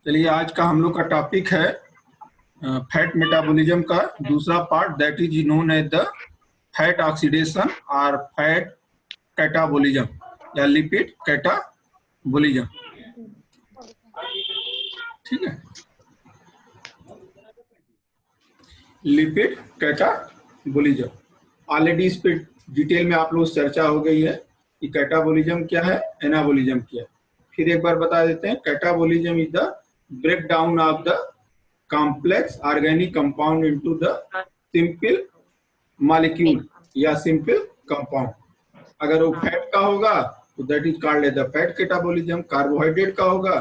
चलिए आज का हम लोग का टॉपिक है फैट मेटाबॉलिज्म का दूसरा part, that is known as the fat oxidation और फैट कैटाबॉलिज्म या लिपिड कैटाबॉलिज्म। ठीक है, लिपिड कैटाबॉलिज्म ऑलरेडी इस पे डिटेल में आप लोग चर्चा हो गई है कि कैटाबॉलिज्म क्या है, एनाबॉलिज्म क्या है। फिर एक बार बता देते हैं, catabolism is the breakdown of the complex organic compound into the simple molecule या simple compound। अगर वो फैट का होगा तो that is called as the fat catabolism, carbohydrate का होगा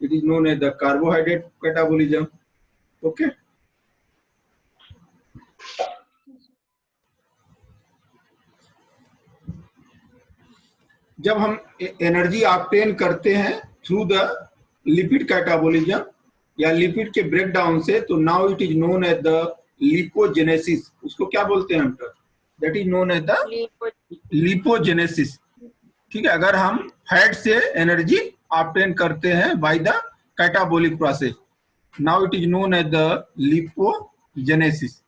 it is known as the carbohydrate catabolism. Okay, जब हम एनर्जी ऑब्टेन करते हैं थ्रू द लिपिड कैटाबॉलिज्म या लिपिड के ब्रेकडाउन से, तो now it is known as the lipogenesis. उसको क्या बोलते हैं हम? That is known as the lipogenesis. ठीक है, अगर हम फैट से एनर्जी ऑब्टेन करते हैं by the catabolic process, now it is known as the lipogenesis.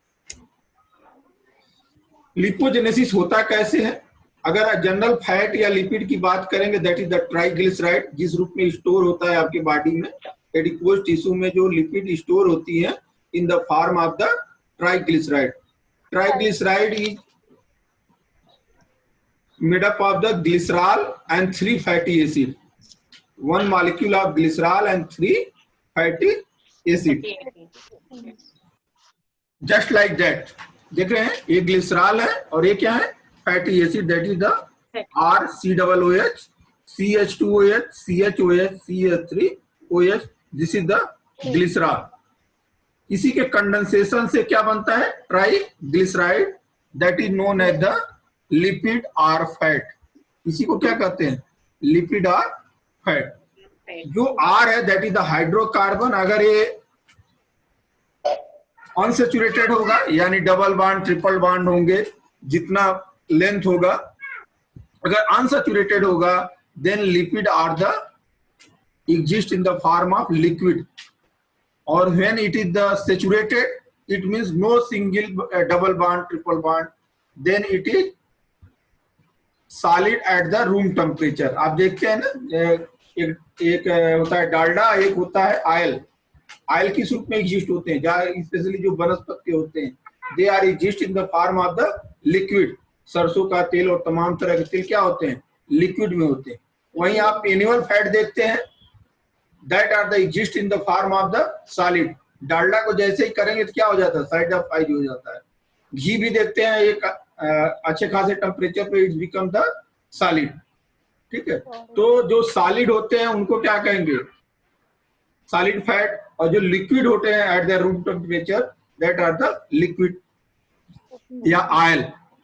Lipogenesis होता कैसे है? अगर जनरल फैट या लिपिड की बात करेंगे, दैट इज द ट्राइग्लिसराइड, जिस रूप में स्टोर होता है आपके बॉडी में, एडिपोज टिश्यू में जो लिपिड स्टोर होती है इन the form of the triglyceride. Triglyceride is made up of the glycerol and 3 fatty acid, 1 molecule of glycerol and 3 fatty acid, just like that. देख रहे हैं, ये ग्लिसरॉल है और ये क्या है? Fatty acid, that is the RCOOH, CH2OH, CHOH, CH3OH, this is the glycerol. इसी के कंडेंसेशन से क्या बनता है? Triglyceride, that is known as the lipid और फैट। इसी को क्या कहते हैं? लिपिड और फैट। जो R है दैट इज द हाइड्रोकार्बन। अगर ये अनसैचुरेटेड होगा यानी डबल बॉन्ड ट्रिपल बॉन्ड होंगे, जितना लेंथ होगा, अगर अनसैचुरेटेड होगा then lipid are the exist in the form of liquid, or when it is the saturated it means no single double bond triple bond, then it is solid at the room temperature। आप देखते हैं ना, एक होता है डालडा, एक होता है ऑयल। ऑयल किस रूप में एग्जिस्ट होते हैं? जहाँ स्पेशली जो वनस्पति होते हैं, they are exist in the form of the liquid. सरसों का तेल और तमाम तरह के तेल क्या होते हैं? लिक्विड में होते हैं। वहीं आप एनिमल फैट देखते हैं, that are the exist in the form of the solid. Dalda को जैसे ही करेंगे तो क्या हो जाता है? साइड हो जाता है। घी भी देखते हैं, एक अच्छे खासे टेम्परेचर पे इट बिकम द सॉलिड। ठीक है, तो जो सॉलिड होते हैं उनको क्या कहेंगे? Solid fat. और जो लिक्विड होते हैं at the room temperature, that are the liquid या ऑयल।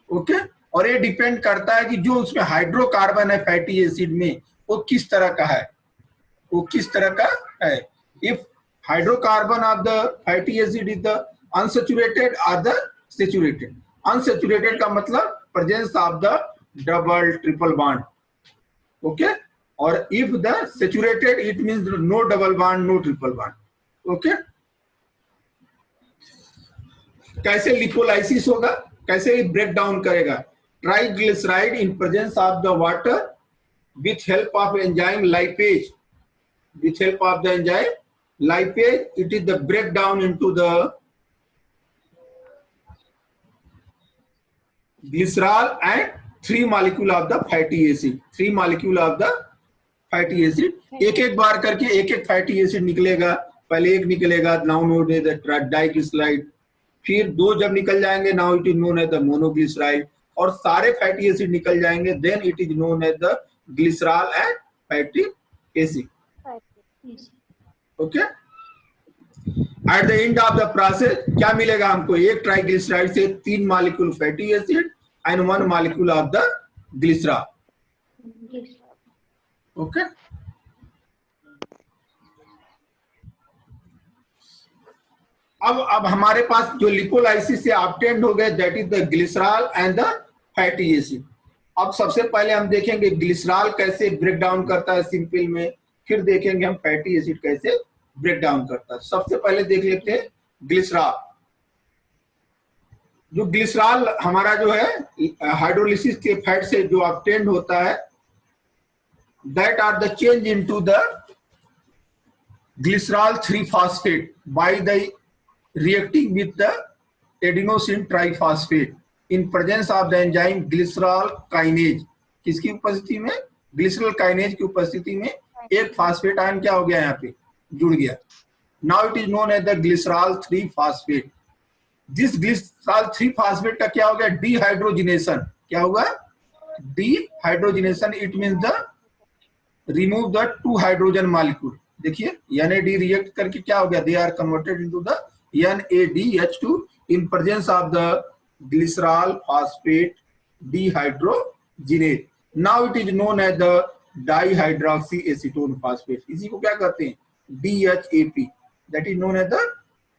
ओके, और ये डिपेंड करता है कि जो उसमें हाइड्रोकार्बन है फैटी एसिड में, वो किस तरह का है, वो किस तरह का है। If hydrocarbon of the fatty acid is the unsaturated और द सैचुरेटेड। अनसैचुरेटेड का मतलब presence of the double triple bond. Okay, और if the saturated it means no double bond no triple bond. Okay, कैसे lipolysis होगा, कैसे break down करेगा? Triglyceride in presence of the water with help of enzyme lipase, with help of the enzyme lipase, it is the breakdown into the glycerol and 3 molecule of the fatty acid, 3 molecule of the fatty acid। एक एक बार करके एक एक fatty acid निकलेगा। पहले एक निकलेगा, now known as the diglyceride, फिर 2 जब निकल जाएंगे now it is known as the monoglyceride, और सारे फैटी एसिड निकल जाएंगे then it is known as the glycerol and fatty acid. Okay, at the end of the process क्या मिलेगा हमको? एक ट्राइग्लिसराइड से 3 molecule fatty acid and 1 molecule of the glycerol. Okay, अब हमारे पास जो लिपोलाइसिस से ऑब्टेन्ड हो गए, that is the glycerol and the fatty acid. अब सबसे पहले हम देखेंगे ग्लिसरॉल कैसे ब्रेक डाउन करता है सिंपल में, फिर देखेंगे हम फैटी एसिड कैसे ब्रेक डाउन करता है। सबसे पहले देख लेते हैं ग्लिसरॉल। जो ग्लिसरॉल हमारा जो है हाइड्रोलिसिस के फैट से जो ऑब्टेन्ड होता है, that are the change into the glycerol 3-phosphate by the reacting with the adenosine triphosphate in presence of the enzyme glycerol kinase। किसकी उपस्थिति में? ग्लिसरॉल काइनेज की उपस्थिति में एक फास्फेट आयन क्या हो गया, यहाँ पे जुड़ गया। Now it is known as the glycerol 3-phosphate। This glycerol 3-phosphate का क्या हो गया? डिहाइड्रोजिनेशन। क्या होगा? Dehydrogenation. It means the remove the 2 hydrogen molecule. देखिए NAD रिएक्ट करके क्या हो गया? They are converted into the NADH2 in presence of the glycerol phosphate dehydrogenase. Now it is known as the dihydroxy acetone phosphate. इसी को क्या कहते हैं? DHAP। That is known as the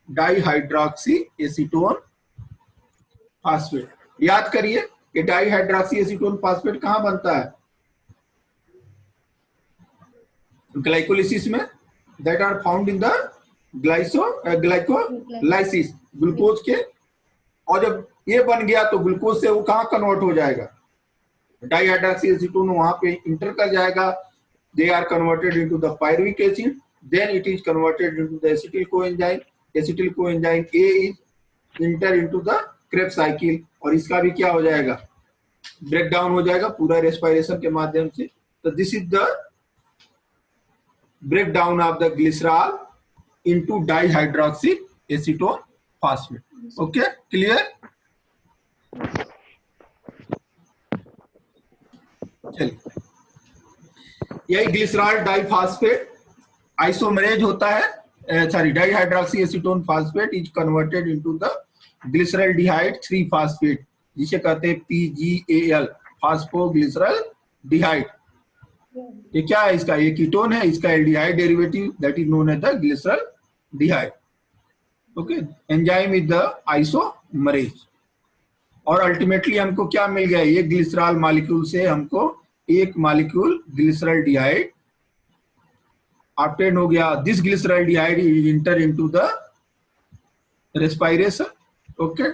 dihydroxy acetone phosphate. याद करिए कि dihydroxy acetone phosphate कहां बनता है? ग्लाइकोलिसिस में, that are found in the glycolysis, glucose के। और जब ये बन गया तो ग्लूकोज से वो कहां कन्वर्ट हो जाएगा? डाइहाइड्रोक्सी एसीटोन वहां पे इंटर कर जाएगा। They are converted into the pyruvic acid, then it is converted into the acetyl coenzyme. Acetyl coenzyme A is enter into the Krebs cycle, और इसका भी क्या हो जाएगा? ब्रेक डाउन हो जाएगा पूरा रेस्पिरेशन के माध्यम से। तो this is the breakdown of the glycerol into dihydroxy acetone phosphate. Okay, clear? चलिए, यही ग्लिसरॉल डाइफॉस्फेट आइसोमरेज होता है। Sorry, dihydroxy acetone phosphate is converted into the glyceraldehyde 3-phosphate, जिसे कहते हैं PGAL, फॉस्फोग्लिसरॉल डिहाइड। ये क्या है? इसका ये कीटोन है, इसका aldehyde derivative that is known as the glyceraldehyde. Okay, enzyme is the isomerase. और अल्टीमेटली हमको क्या मिल गया? ये ग्लिसरॉल मॉलिक्यूल से हमको एक मॉलिक्यूल ग्लिसरॉल्डिहाइड ऑब्टेन हो गया। This glyceraldehyde is enter into the respiration. Okay,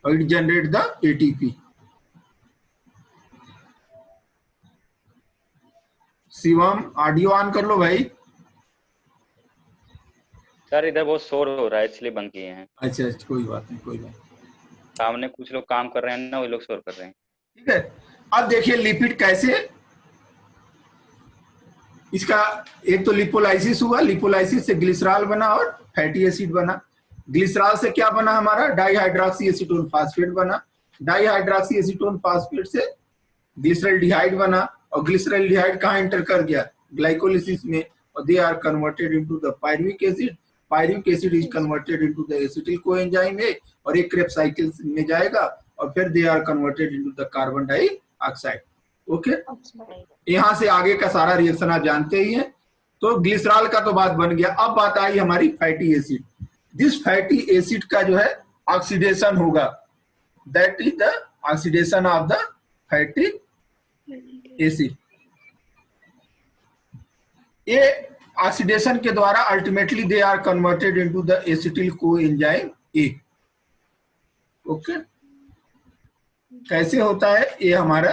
और it generate the ATP। Shivam, audio on कर लो भाई। सर इधर बहुत शोर हो रहा है इसलिए बंद किए हैं। अच्छा, कोई बात नहीं, कोई बात नहीं। सामने कुछ लोग काम कर रहे हैं ना, वो लोग शोर कर रहे हैं। ठीक है, अब देखिए लिपिड कैसे। इसका एक तो लिपोलाइसिस हुआ, लिपोलाइसिस से ग्लिसरॉल बना और फैटी एसिड बना। ग्लिसरॉल से क्या बना हमारा? डाइहाइड्रोक्सी एसीटोन फॉस्फेट बना। डाइहाइड्रोक्सी एसीटोन फॉस्फेट से ग्लिसरॉल्डिहाइड बना, और ग्लिसरॉल्डिहाइड कहाँ इंटर कर गया? ग्लाइकोलिसिस में, और they are converted into the pyruvic acid. Pyruvic acid is converted into the acetyl coenzyme A, और एक क्रेब्स साइकिल में जाएगा, और फिर they are converted into the carbon dioxide. Okay, यहाँ से आगे का सारा रिएक्शन आप जानते ही हैं। तो ग्लिसरॉल का तो बात बन गया। अब बात आई हमारी fatty acid. This fatty acid का जो है ऑक्सीडेशन होगा, that is the oxidation of the fatty acid. ये ऑक्सीडेशन के द्वारा ultimately they are converted into the acetyl coenzyme A. Okay, कैसे होता है ये हमारा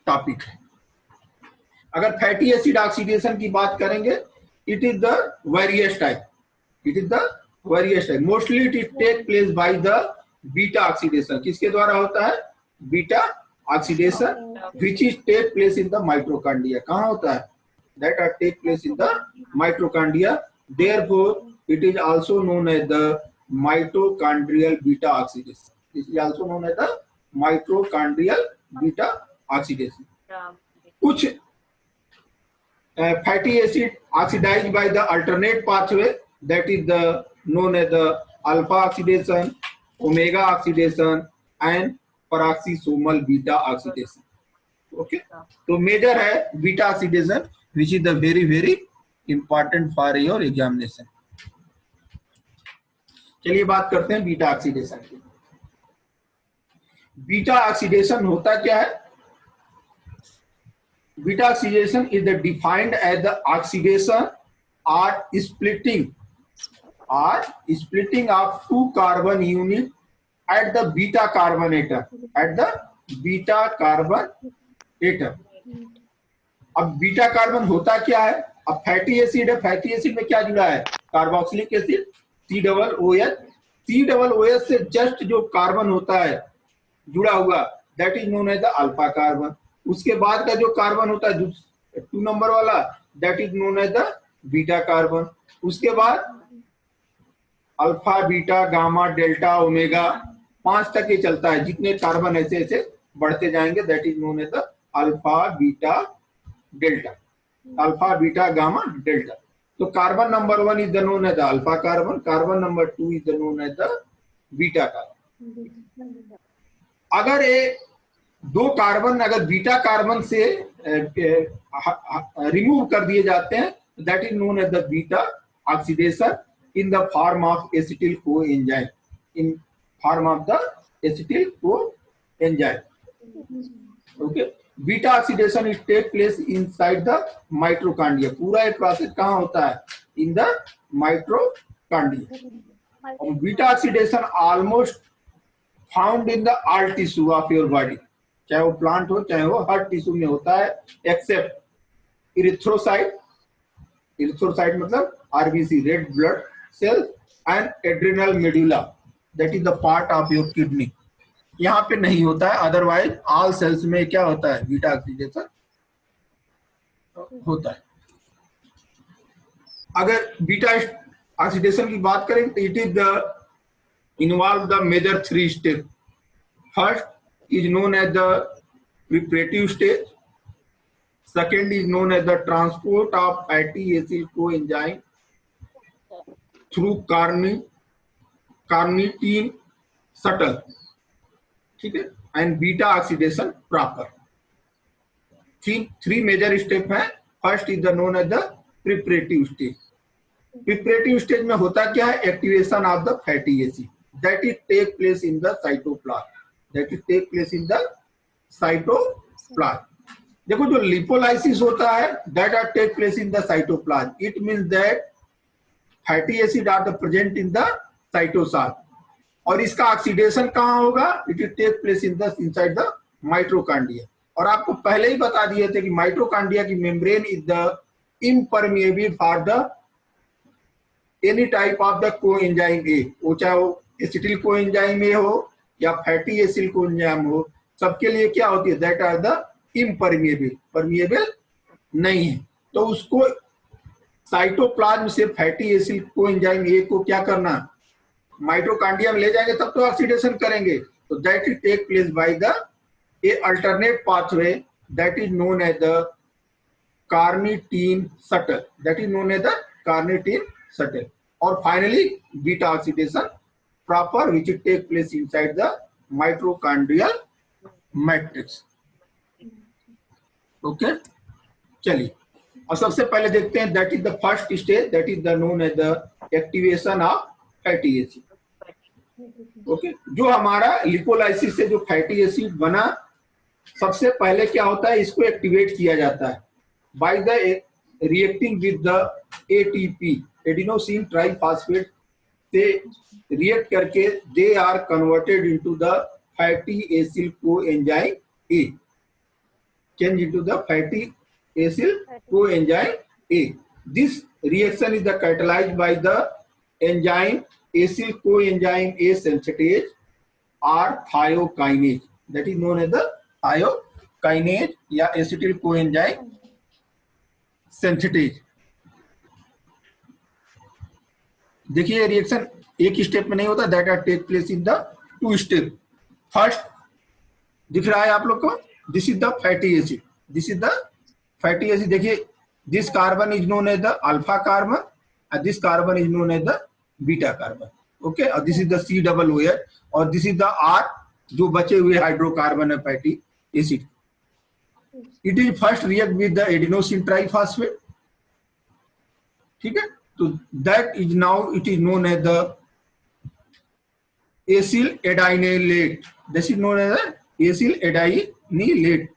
टॉपिक है। अगर फैटी एसिड ऑक्सीडेशन की बात करेंगे, it is the various type. It is the various type. Mostly it take place by the beta oxidation. किसके द्वारा होता है? Beta oxidation, which is take place in the mitochondria. कहाँ होता है? That are take place in the mitochondria. Therefore it is also known as the mitochondrial beta oxidation. It is also known as the mitochondrial beta oxidation. कुछ fatty acid oxidized by the alternate pathway, that is the known as the alpha oxidation, omega oxidation and peroxisomal beta oxidation. Okay, तो major है beta oxidation, which is the very important for your examination. चलिए बात करते हैं beta oxidation की। Beta oxidation होता क्या है? Beta oxidation is the defined as the oxidation are splitting of two carbon unit at the beta carbon atom, at the beta carbon atom. अब beta carbon होता क्या है? अब फैटी एसिड है, फैटी एसिड में क्या जुड़ा है? Carboxylic acid, COOH. COOH से जस्ट जो कार्बन होता है जुड़ा हुआ, that is known as the alpha carbon. उसके बाद का जो कार्बन होता है 2 नंबर वाला, that is known as the beta carbon. उसके बाद alpha, beta, gamma, delta, omega 5 तक ये चलता है. जितने कार्बन ऐसे ऐसे बढ़ते जाएंगे, that is known as the alpha, beta, delta. Alpha, beta, gamma, delta. तो carbon number 1 is the known as the alpha carbon, carbon number 2 is the known as the beta carbon. अगर ये दो carbon अगर beta carbon से remove कर दिए जाते हैं, that is known as the beta oxidation in the form of acetyl coenzyme, in form of the acetyl coenzyme. Okay, beta oxidation it take place inside the mitochondria. पूरा ये process कहाँ होता है? In the mitochondria. And beta oxidation almost found in the all tissue of your body, चाहे वो plant हो चाहे वो हर टिश्यू में होता है, एक्सेप्ट इरिथ्रोसाइट. इरिथ्रोसाइट मतलब RBC, red blood cell, and adrenal medulla, that is the part of your kidney. यहाँ पे नहीं होता है. अदरवाइज ऑल सेल्स में क्या होता है? बीटा ऑक्सीडेशन होता है. अगर बीटा ऑक्सीडेशन की बात करें तो it is the involve the major 3 step. First is known as the preparative stage. Second is known as the transport of fatty acid coenzyme through carnitine shuttle, ठीक है, and beta oxidation proper. Three major step है. First is the known as the preparative stage. Preparative stage में होता क्या है? Activation of the fatty acid, that it take place in the cytoplasm. देखो जो lipolysis होता है, that are take place in the cytoplasm. It means that fatty acid are the present in the cytosol. और इसका oxidation कहाँ होगा? It will take place in the inside the mitochondria. और आपको पहले ही बता दिए थे कि माइटोकॉन्ड्रिया की membrane is the impermeable for the any type of the coenzyme ए. वो चाहे वो एसिटिल कोएंजाइम ए हो या फैटी एसिड कोएंजाइम हो, सबके लिए क्या होती है? That are the impermeable, permeable नहीं है. तो उसको साइटोप्लाज्म से फैटी एसिड कोएंजाइम ए को क्या करना? माइटोकॉन्ड्रिया में ले जाएंगे, तब तो ऑक्सीडेशन करेंगे. तो that is take place by the a alternate pathway, that is known as the carnitine shuttle. That is known as the carnitine shuttle. और finally beta oxidation proper which it take place inside the mitochondrial matrix. Okay, चलिए और सबसे पहले देखते हैं that is the first stage, that is the known as the activation of fatty acid. Okay, जो हमारा lipolysis से जो फैटी एसिड बना, सबसे पहले क्या होता है? इसको एक्टिवेट किया जाता है by the reacting with the ATP, adenosine triphosphate से रिएक्ट करके they are converted into the fatty acid coenzyme A, change into the fatty acyl coenzyme A. This reaction is catalyzed by the enzyme acyl coenzyme A synthetase or thiokinase. That is known as the thiokinase या acetyl coenzyme synthetase. देखिए reaction एक step में नहीं होता, that are take place in the 2 step. First दिख रहा है आप लोग को? This is the fatty acid. This is the fatty acid. देखिए this carbon is known as the alpha carbon and this carbon is known as the beta carbon. Okay, और this is the COOH और this is the R जो बचे हुए hydrocarbon है fatty acid. It is first react with the adenosine triphosphate. ठीक है, तो that is now it is known as the acyl adenylate. This is known as the acyl adenylate.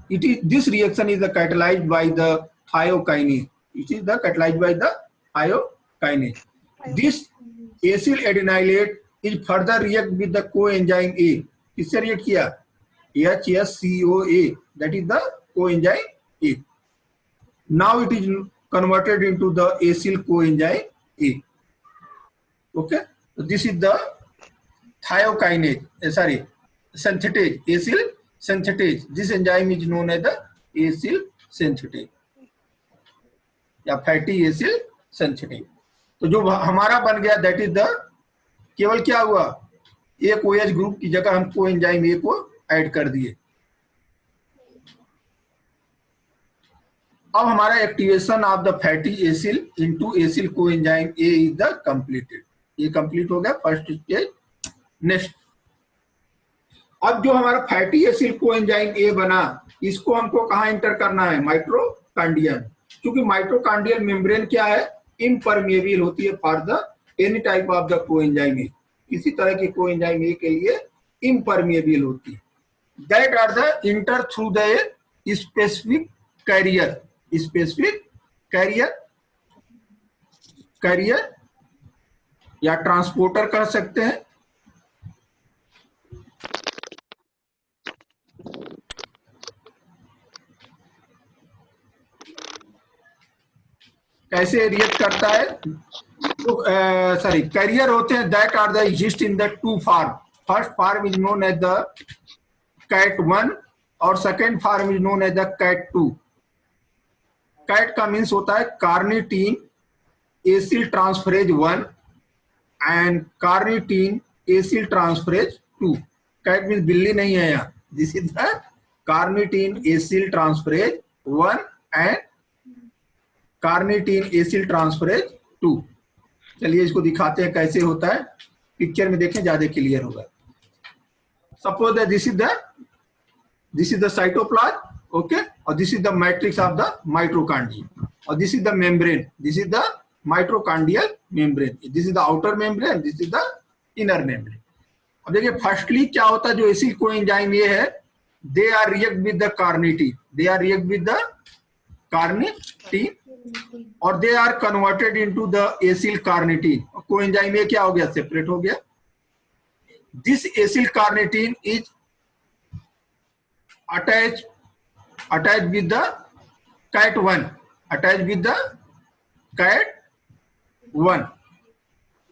It is this reaction is the catalyzed by the thiokinase. It is the catalyzed by the thiokinases. This acyl adenylate is further react with the coenzyme A. किससे react किया? HSCOA, that is the coenzyme A. Now it is converted into the acyl coenzyme A. Okay, so this is the thiokinase, synthetase, acyl synthetase. This enzyme is known as the acyl synthetase या fatty acyl synthetase. तो जो हमारा बन गया that is the, केवल क्या हुआ, एक OH ग्रुप की जगह हम कोएंजाइम ए को ऐड कर दिए. अब हमारा activation of the fatty acyl into acyl coenzyme A is the completed. ये कंप्लीट हो गया फर्स्ट स्टेज. नेक्स्ट, अब जो हमारा फैटी एसिल कोएंजाइम ए बना, इसको हमको कहाँ एंटर करना है? माइटोकॉन्ड्रियम. क्योंकि माइटोकॉन्ड्रियल मेम्ब्रेन क्या है? इम्परमिएबल होती है for the any type of the coenzyme ए. किसी तरह की कोएंजाइम ए के लिए इम्परमिएबल होती है. That are the enter through the specific carrier. Specific carrier या ट्रांसपोर्टर कह सकते हैं. कैसे रिएक्ट करता है? तो कैरियर होते हैं that are the exist in the two form. First form is known as the CAT 1 और second form is known as the CAT 2. CAT का मीन्स होता है carnitine acyl transferase 1 and carnitine acyl transferase 2. CAT means बिल्ली नहीं है यहाँ. This is the carnitine acyl transferase 1 and carnitine acyl transferase 2. चलिए इसको दिखाते हैं कैसे होता है. पिक्चर में देखें, ज्यादा क्लियर होगा. Suppose that this is the cytoplasm, okay, और this is the matrix of the mitochondria, और this is the membrane. This is the mitochondrial membrane. This is the outer membrane, this is the inner membrane. अब देखिए firstly क्या होता है, जो acyl coenzyme ये है, they are react with the carnitine. They are react with the carnitine और they are converted into the acyl carnitine. Coenzyme ये क्या हो गया? सेपरेट हो गया. This acyl carnitine is attach with the CAT 1. Attach with the CAT 1.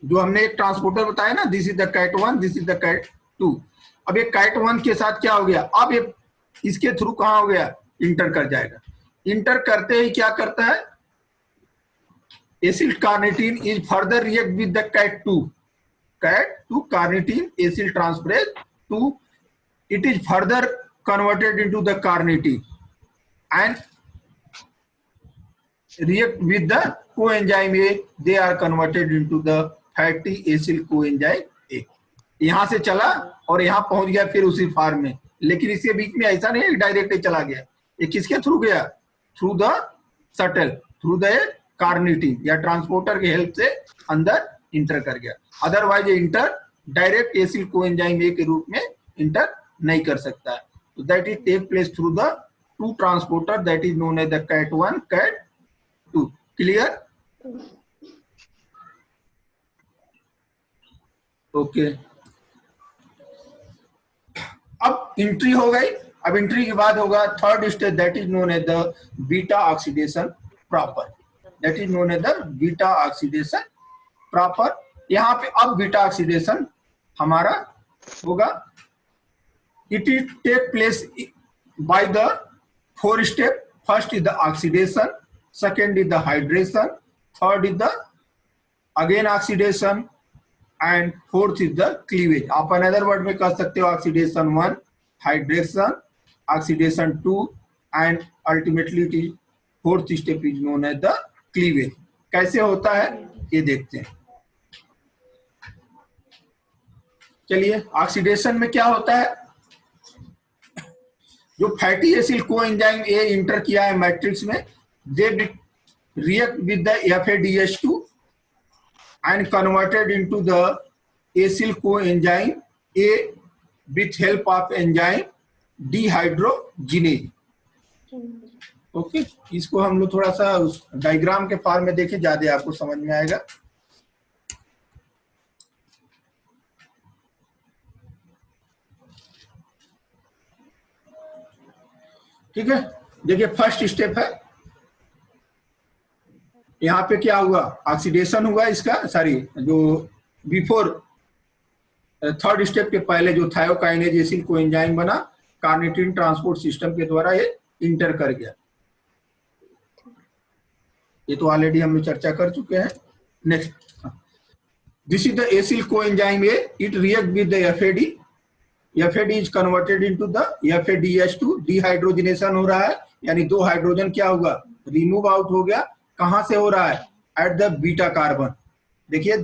जो हमने एक ट्रांसपोर्टर बताया ना, this is the CAT 1, this is the CAT 2. अब ये कैट 1 के साथ क्या हो गया? अब ये इसके थ्रू कहां हो गया? इंटर कर जाएगा. इंटर करते ही क्या करता है? Acyl carnitine is further react with the CAT 2. CAT 2 carnitine acyl transferase 2. It is further converted into the carnitine and react with the coenzyme A. They are converted into the fatty acyl coenzyme A. यहां से चला और यहां पहुंच गया फिर उसी farm में. लेकिन इसके बीच में ऐसा नहीं डायरेक्ट चला गया. ये किसके थ्रू गया? Through the shuttle, through the carnitine या ट्रांसपोर्टर के हेल्प से अंदर इंटर कर गया. Otherwise enter direct acyl coenzyme A के रूप में इंटर नहीं कर सकता है. तो that is take place through the two transporter that is known as the CAT 1, CAT 2. Clear? Okay. अब एंट्री हो गई. अब एंट्री के बाद होगा third stage that is known as the beta oxidation proper. That is known as the beta oxidation proper. यहां पे अब बीटा ऑक्सीडेशन हमारा होगा. It is take place by the 4 step. First is the oxidation, second is the hydration, third is the again oxidation and fourth is the cleavage. आप another word में कह सकते हो oxidation 1, hydration, oxidation 2 and ultimately it is fourth step is known as the cleavage. कैसे होता है ये देखते हैं. चलिए ऑक्सीडेशन में क्या होता है? जो fatty acyl coenzyme A inter किया है मैट्रिक्स में, they react with the FADH2 and converted into the acyl coenzyme A with help of enzyme dehydrogenase. Okay, इसको हम लोग थोड़ा सा उस डायग्राम के फॉर्म में देखें, ज्यादा आपको समझ में आएगा। ठीक है, देखिए फर्स्ट स्टेप है, यहाँ पे क्या हुआ, ऑक्सीडेशन हुआ इसका, सॉरी जो बिफोर थर्ड स्टेप के पहले जो थायोकाइनेज एसिल कोएंजाइम बना, कार्निटिन ट्रांसपोर्ट सिस्टम के द्वारा ये इंटर कर गया। ये तो ऑलरेडी हम लोग चर्चा कर चुके हैं। Next, this is the acyl coenzyme A, it react with the FAD, FAD is converted into the FADH two, dehydrogenation हो रहा है, यानी 2 हाइड्रोजन क्या होगा, रिमूव आउट हो गया। कहां से हो रहा है, एट द बीटा कार्बन। देखिए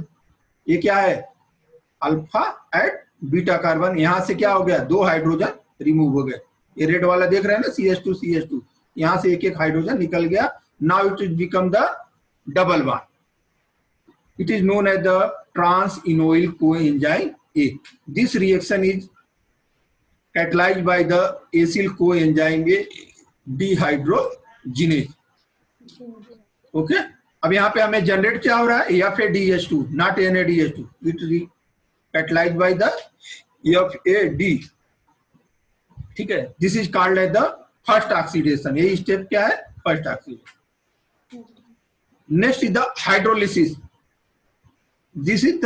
ये क्या है, अल्फा एट बीटा कार्बन, यहां से क्या हो गया, 2 हाइड्रोजन रिमूव हो गए। ये रेड वाला देख रहे हैं ना, CH2 CH2, यहां से एक एक हाइड्रोजन निकल गया। Now it is become the double bond. It is known as the trans enoyl coenzyme A. This reaction is catalyzed by the acyl coenzyme A dehydrogenase। Okay, अब यहाँ पे हमें जनरेट क्या हो रहा है, FADH2 not NADH2, it catalyzed by the FAD। ठीक है, this is called as the first oxidation. यही स्टेप क्या है, first oxidation. Next is the hydrolysis. This is the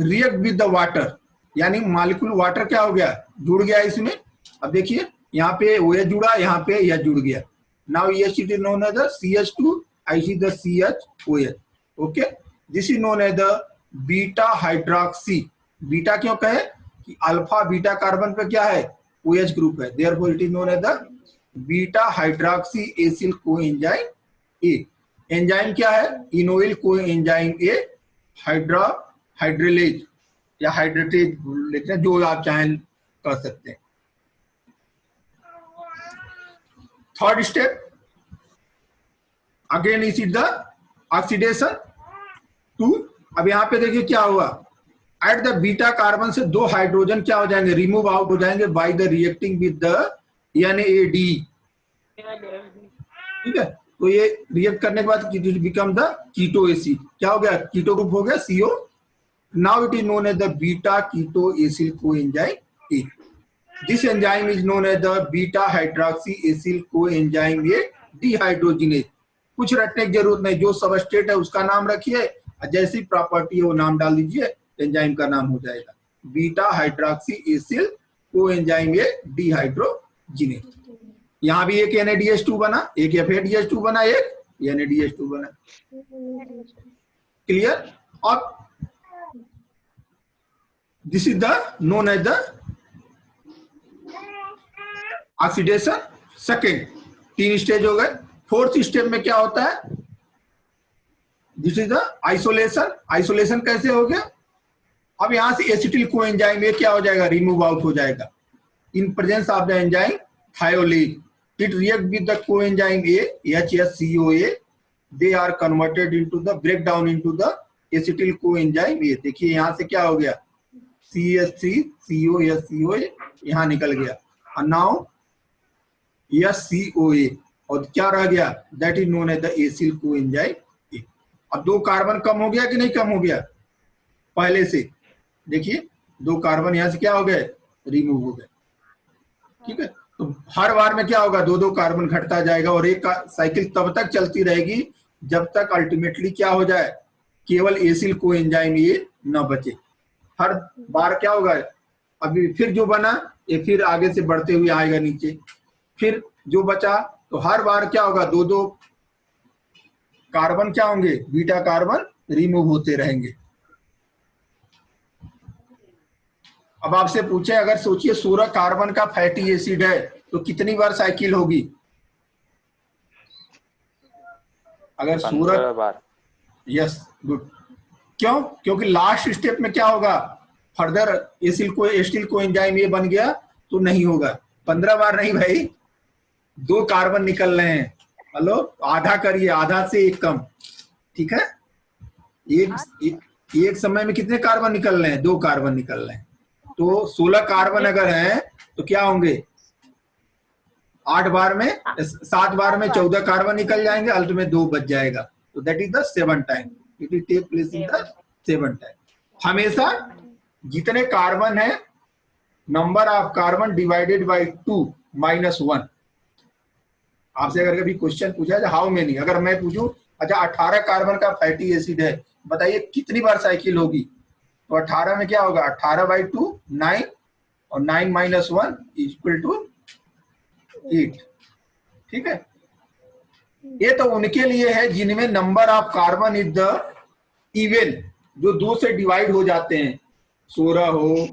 react with the water, यानी मॉलिक्यूल वाटर क्या हो गया, जुड़ गया इसमें। अब देखिए यहाँ पे OH जुड़ा, यहाँ पे यह जुड़ गया। नाउ ये it is known as the CH2, I see the CHOH। Okay, this is known as the beta hydroxy. Beta क्यों कहे कि अल्फा बीटा कार्बन पे क्या है, OH ग्रुप है, therefore it is known as the beta hydroxy acyl coenzyme A. Enzyme क्या है, इनोइल coenzyme ए hydrolase या हाइड्रेटेज लेते हैं, जो आप चाहें कर सकते हैं। Third step, again is the oxidation two. अब यहां पे देखिए क्या हुआ, एट द बीटा कार्बन से 2 हाइड्रोजन क्या हो जाएंगे, रिमूव आउट हो जाएंगे bye the reacting with the NAD। ठीक है, तो ये रिएक्ट करने के बाद बिकम द कीटो एसिड, क्या हो गया, कीटो ग्रुप हो गया CO। Now it is known as the beta keto acyl coenzyme A। This enzyme is known as the beta hydroxy acyl coenzyme A dehydrogenase। कुछ रटने की जरूरत नहीं, जो सबस्ट्रेट है उसका नाम रखिए, जैसी प्रॉपर्टी है वो नाम डाल दीजिए, एंजाइम का नाम हो जाएगा बीटा हाइड्रोक्सी एसिल कोएंजाइम ए डिहाइड्रोजिनेज। यहाँ भी एक NADH2 बना, एक FADH2 बना, एक NADH2 बना। क्लियर। अब this is the known as the oxidation second. 3 stage हो गए। फोर्थ स्टेप में क्या होता है, this is the isolation. Isolation कैसे हो गया, अब यहां से एसिटिल कोएंजाइम ये क्या हो जाएगा, रिमूव आउट हो जाएगा in presence of the enzyme thiolase. It react with the coenzyme A HCOA, they are converted into the break down into the acetyl coenzyme A. देखिए यहां से क्या हो गया, CH3CO यहां निकल गया, और नाउ HCOA, और क्या रह गया, that is known as the acyl coenzyme A. अब 2 कार्बन कम हो गया कि नहीं कम हो गया, पहले से देखिए 2 कार्बन यहां से क्या हो गए, रिमूव हो गए। ठीक है, तो हर बार में क्या होगा, 2-2 कार्बन घटता जाएगा, और एक साइकिल तब तक चलती रहेगी जब तक अल्टीमेटली क्या हो जाए, केवल एसिल कोएंजाइम ए न बचे। हर बार क्या होगा, अभी फिर जो बना ये फिर आगे से बढ़ते हुए आएगा नीचे, फिर जो बचा, तो हर बार क्या होगा, 2-2 कार्बन क्या होंगे, बीटा कार्बन रिमूव होते रहेंगे। अब आपसे पूछे, अगर सोचिए 16 कार्बन का फैटी एसिड है तो कितनी बार साइकिल होगी, अगर 16 बार। Yes, good. क्यों, क्योंकि लास्ट स्टेप में क्या होगा, फर्दर एसिल कोएंजाइम ये बन गया तो नहीं होगा। 15 बार नहीं भाई, 2 कार्बन निकल रहे हैं, हेलो, आधा करिए, आधा से 1 कम। ठीक है, एक समय में कितने कार्बन निकल रहे हैं, 2 कार्बन निकल रहे हैं, तो 16 कार्बन अगर हैं तो क्या होंगे, 8 बार में 7 बार में 14 कार्बन निकल जाएंगे, अंत में 2 बच जाएगा, तो that is the 7 time, it will take place in the 7 time. हमेशा जितने कार्बन है, number of carbon divided by 2 minus 1। आपसे अगर कभी क्वेश्चन पूछा जाए हाउ मेनी, अगर मैं पूछूं अच्छा 18 कार्बन का फैटी एसिड है, बताइए कितनी बार साइकिल होगी, तो 18 में क्या होगा, 18 बाई 2 9, और 9 माइनस 1 इक्वल टू 8। ठीक है, ये तो उनके लिए है जिनमें number of carbon is the even, जो 2 से डिवाइड हो जाते हैं, 16 हो,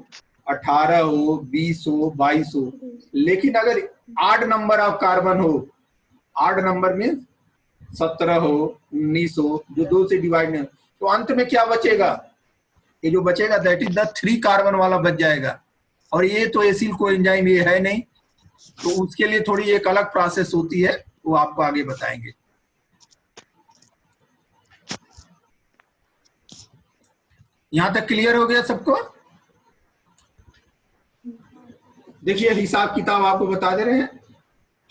18 हो, 20 हो, 22 हो। लेकिन अगर आड नंबर ऑफ कार्बन हो, आड नंबर मीन 17 हो, 19 हो, जो 2 से डिवाइड नहीं, तो अंत में क्या बचेगा, ये जो बचेगा दैट इज द 3 कार्बन वाला बच जाएगा। और ये तो एसिल कोएंजाइम ये है नहीं, तो उसके लिए थोड़ी एक अलग प्रोसेस होती है, वो आपको आगे बताएंगे। यहां तक क्लियर हो गया सबको? देखिए हिसाब किताब आपको बता दे रहे हैं।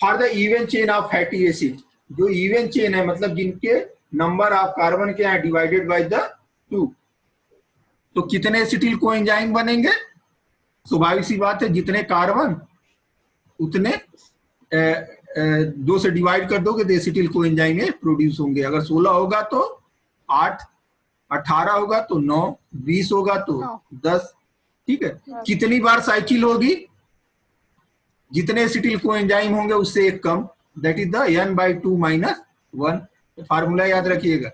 For the even chain of fatty acid, जो इवन चेन है मतलब जिनके नंबर ऑफ कार्बन क्या है डिवाइडेड बाय द 2, तो कितने एसिटिल कोएंजाइम बनेंगे? स्वाभाविक सी बात है, जितने कार्बन उतने 2 से डिवाइड कर दोगे तो एसिटिल कोएंजाइम में प्रोड्यूस होंगे। अगर 16 होगा तो 8, 18 होगा तो 9, 20 होगा तो 10। ठीक है, कितनी बार साइकिल होगी? जितने एसिटिल कोएंजाइम होंगे उससे एक कम, that is the n/2 minus 1। Formula याद रखिएगा।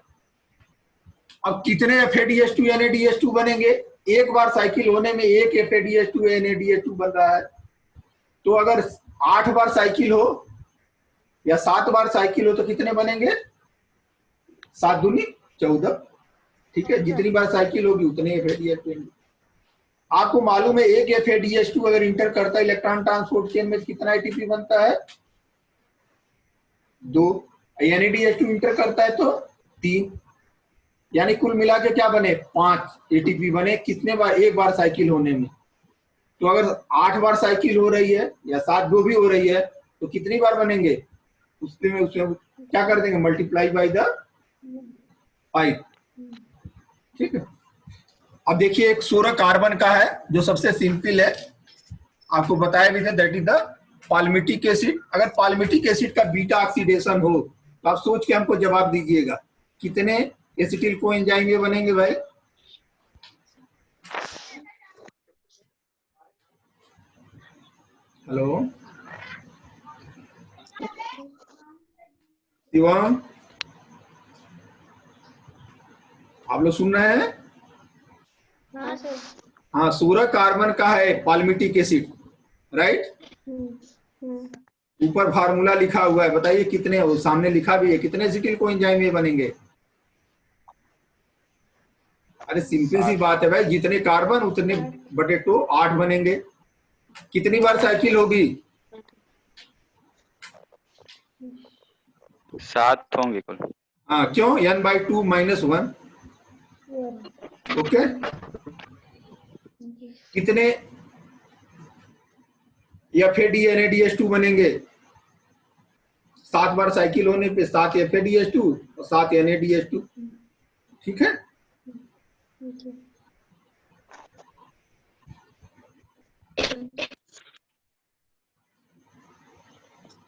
अब कितने FADH2 NADH2 बनेंगे? एक बार साइकिल होने में एक FADH2 NADH2 बन रहा है, तो अगर 8 बार साइकिल हो या 7 बार साइकिल हो तो कितने बनेंगे? 7 दूनी 14। ठीक है, जितनी बार साइकिल होगी उतने FADH2। आपको मालूम है एक FADH2 अगर इंटर करता है इलेक्ट्रॉन ट्रांसपोर्ट चेन में कितना ATP बनता है? 2। NADH2 इंटर करता है तो 3, यानी कुल मिला के क्या बने? 5 ATP बने। कितने बार? एक बार साइकिल होने में। तो अगर 8 बार साइकिल हो रही है या 7 जो भी हो रही है तो कितनी बार बनेंगे? उसमें क्या कर देंगे? Multiply by the 5। ठीक है, अब देखिए एक 16 कार्बन का है जो सबसे सिंपल है, आपको बताया भी था, that is the palmitic acid. अगर पाल्मिटिक एसिड का बीटा ऑक्सीडेशन हो तो आप सोच के हमको जवाब दीजिएगा, कितने एसिटिल कोएंजाइम ये बनेंगे भाई? हेलो शिवम, आप लोग सुन रहे हैं? हाँ, 16 कार्बन का है पाल्मिटिक एसिड, राइट? ऊपर फार्मूला लिखा हुआ है, बताइए कितने, वो सामने लिखा भी है, कितने एसिटिल कोएंजाइम ये बनेंगे? अरे सिंपल सी बात है भाई, जितने कार्बन उतने बटे 2 8 बनेंगे। कितनी बार साइकिल होगी? 7 होंगे कुल। हाँ, क्यों? n/2 minus 1। ओके, कितने FADNADH2 बनेंगे? 7 बार साइकिल होने पे 7 FADH2 और 7 NADH2। ठीक है,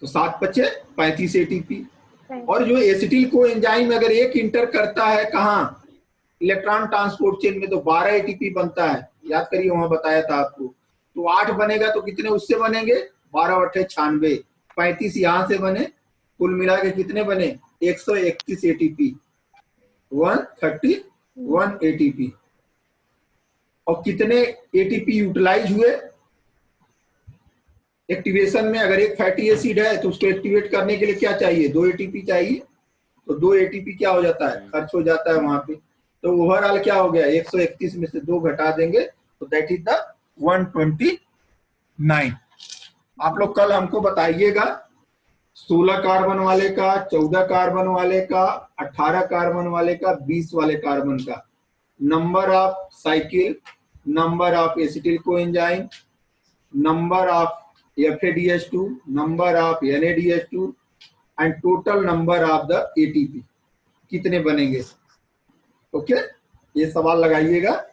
तो 7 बचे 35 ATP। और जो एसिटिल कोएंजाइम अगर एक इंटर करता है कहाँ? इलेक्ट्रॉन ट्रांसपोर्ट चेन में, तो 12 ATP बनता है। याद करिए, वहां बताया था आपको। तो 8 बनेगा तो कितने उससे बनेंगे? 12 × 8 = 96, 35 यहां से बने, कुल मिला के कितने बने? 131 ATP, 131 ATP। और कितने ATP यूटिलाइज हुए एक्टिवेशन में? अगर एक फैटी एसिड है तो उसको एक्टिवेट करने के लिए क्या चाहिए? 2 ATP चाहिए, तो 2 ATP क्या हो जाता है? खर्च हो जाता है वहां पे। तो ओवरऑल क्या हो गया? 131 में से 2 घटा देंगे तो दैट इज द 129। आप लोग कल हमको बताइएगा 16 कार्बन वाले का, 14 कार्बन वाले का, 18 कार्बन वाले का, 20 वाले कार्बन का number of cycle, number of acetyl coenzyme, number of FADH2, number of NADH2 and total number of the ATP कितने बनेंगे। ओके, ये सवाल लगाइएगा।